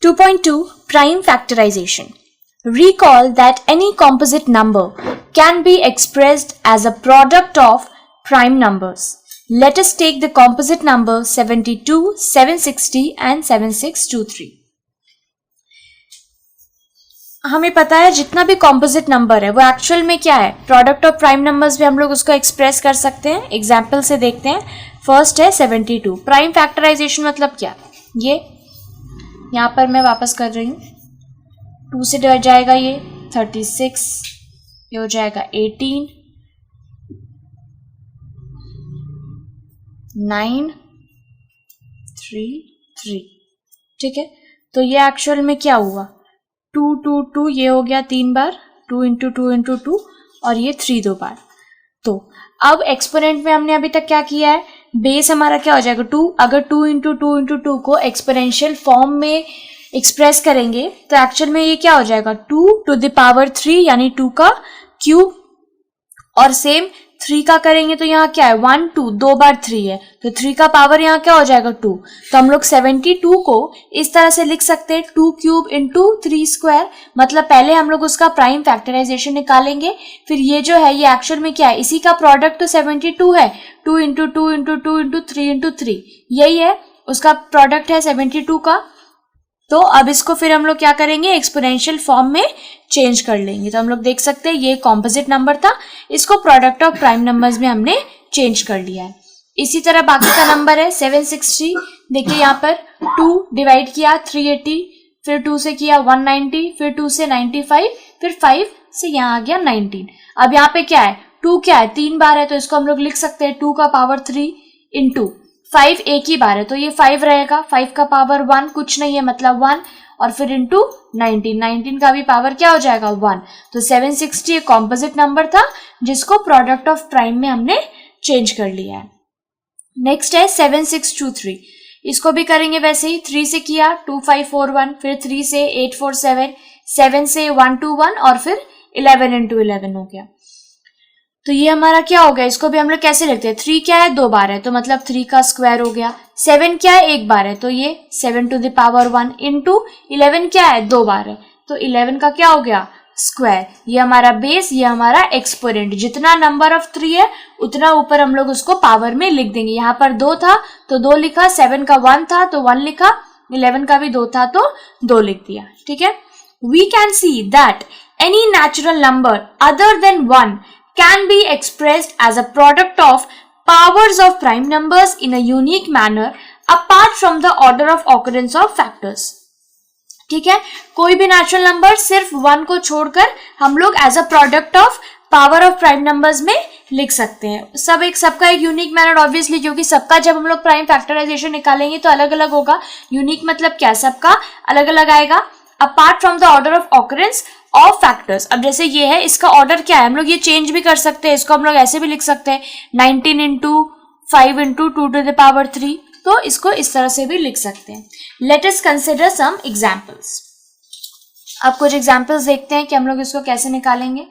2.2 Prime Factorization. Recall that any composite number can be expressed as a product of prime numbers. Let us take the composite number 72, 760 and 7623. हमें पता है जितना भी composite number है वो actual में क्या है, प्रोडक्ट ऑफ प्राइम नंबर्स भी हम लोग उसको एक्सप्रेस कर सकते हैं. एग्जाम्पल से देखते हैं. फर्स्ट है 72. प्राइम फैक्टराइजेशन मतलब क्या, ये यहाँ पर मैं वापस कर रही हूँ. 2 से डिवाइड जाएगा ये 36, ये हो जाएगा 18, 9, 3, 3. ठीक है, तो ये एक्चुअल में क्या हुआ, 2, 2, 2, ये हो गया 3 बार, 2 इंटू 2 इंटू 2, और ये 3 2 बार. तो अब एक्सपोनेंट में हमने अभी तक क्या किया है, बेस हमारा क्या हो जाएगा 2. अगर 2 इंटू 2 इंटू 2 को एक्सपोनेंशियल फॉर्म में एक्सप्रेस करेंगे तो एक्चुअल में ये क्या हो जाएगा 2 टू द पावर 3 यानी 2 का क्यूब. और सेम 3 का करेंगे तो यहाँ क्या है 1 2, 2 बार 3 है तो 3 का पावर यहाँ क्या हो जाएगा 2. तो हम लोग 72 को इस तरह से लिख सकते हैं 2 क्यूब इंटू 3 स्क्वायर. मतलब पहले हम लोग उसका प्राइम फैक्टराइजेशन निकालेंगे, फिर ये जो है ये एक्चुअल में क्या है, इसी का प्रोडक्ट तो 72 है. 2 इंटू 2 इंटू 2 इंटू 3 इंटू 3 यही है, उसका प्रोडक्ट है 72 का. तो अब इसको फिर हम लोग क्या करेंगे, एक्सपोनेंशियल फॉर्म में चेंज कर लेंगे. तो हम लोग देख सकते हैं ये कॉम्पोजिट नंबर था, इसको प्रोडक्ट ऑफ प्राइम नंबर्स में हमने चेंज कर लिया है. इसी तरह बाकी का नंबर है 760. देखिए यहाँ पर 2 डिवाइड किया 380, फिर 2 से किया 190, फिर 2 से 95, फिर 5 से यहाँ आ गया 19. अब यहाँ पे क्या है 2 क्या है 3 बार है तो इसको हम लोग लिख सकते हैं 2 का पावर 3 इंटू 5 एक ही बार है तो ये 5 रहेगा, 5 का पावर 1 कुछ नहीं है मतलब 1, और फिर इंटू 19 का भी पावर क्या हो जाएगा 1. तो 760 एक कॉम्पोजिट नंबर था जिसको प्रोडक्ट ऑफ प्राइम में हमने चेंज कर लिया है. नेक्स्ट है 7623. इसको भी करेंगे वैसे ही. 3 से किया 2541, फिर 3 से 847, 7 से 121 और फिर 11 इंटू 11 हो गया. तो ये हमारा क्या हो गया, इसको भी हम लोग कैसे लिखते हैं, 3 क्या है 2 बार है तो मतलब 3 का स्क्वायर हो गया. 7 क्या है 1 बार है तो ये 7 टू द पावर 1 इंटू 11 क्या है 2 बार है तो 11 का क्या हो गया स्क्वायर. ये हमारा बेस, ये हमारा एक्सपोनेंट. जितना नंबर ऑफ 3 है उतना ऊपर हम लोग उसको पावर में लिख देंगे. यहाँ पर 2 था तो 2 लिखा, 7 का 1 था तो 1 लिखा, 11 का भी 2 था तो 2 लिख दिया. ठीक है. We can see that any natural number other than 1 can be expressed as a product of powers of prime numbers in a unique manner apart from the order of occurrence of factors. ठीक है, कोई भी natural number सिर्फ 1 को छोड़कर हम लोग as a product of power of prime numbers में लिख सकते हैं. सबका एक यूनिक मैनर ऑब्वियसली, क्योंकि सबका जब हम लोग प्राइम फैक्टराइजेशन निकालेंगे तो अलग अलग होगा. यूनिक मतलब क्या, सबका अलग अलग आएगा. Apart from the order of occurrence of factors. अब जैसे ये है, इसका ऑर्डर क्या है, हम लोग ये चेंज भी कर सकते हैं. इसको हम लोग ऐसे भी लिख सकते हैं 19 into 5 into 2 to the power 3. तो इसको इस तरह से भी लिख सकते हैं. Let us consider some examples. अब कुछ एग्जाम्पल्स देखते हैं कि हम लोग इसको कैसे निकालेंगे.